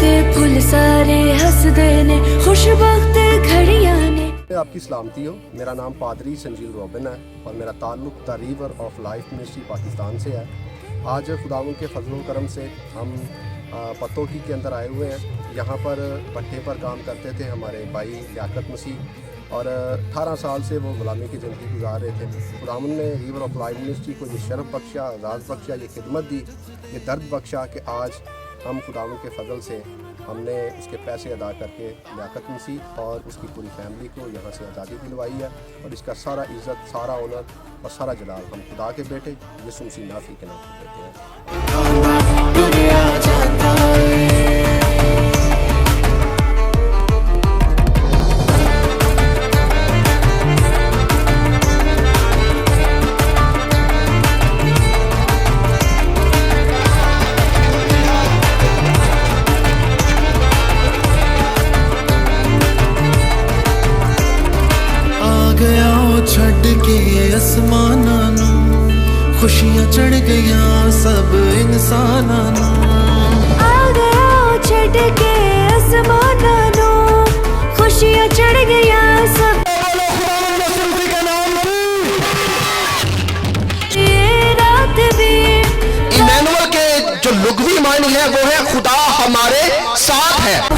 ते फुल सारे हसदे ने खुशबख्त घड़ियां ने। आपकी सलामती हो। मेरा नाम पादरी संजील रॉबिन है और मेरा ताल्लुक़ the river of life ministry Pakistan से है। आज खुदावंद के फजल करम से हम पतोकी के अंदर आए हुए हैं। यहाँ पर भट्टे पर काम करते थे हमारे भाई लियाकत मसीह और 18 साल से वो गुलामी की ज़िंदगी गुजार रहे थे। खुदावंद ने रिवर ऑफ लाइफ मिनिस्ट्री को ये शरफ़ बख्शा, आज़ाज़ बख्शा, ये खिदमत दी, ये दर्द बख्शा कि आज हम खुदावंद के फजल से हमने उसके पैसे अदा करके लियाकत मसीह और उसकी पूरी फैमिली को यहाँ से आज़ादी दिलवाई है। और इसका सारा इज़्ज़त, सारा ऑनर और सारा जलाल हम खुदा के बेटे यीशु मसीह नाफी के नाम पर देते हैं। छड़ के आसमाना नू खुशियां चढ़ गया सब इंसाना नू। आ गया छड़ के आसमाना नू खुशियां चढ़ गया सब। ये रात भी इमैनुअल के जो लुग़वी मायने हैं वो है खुदा हमारे साथ है।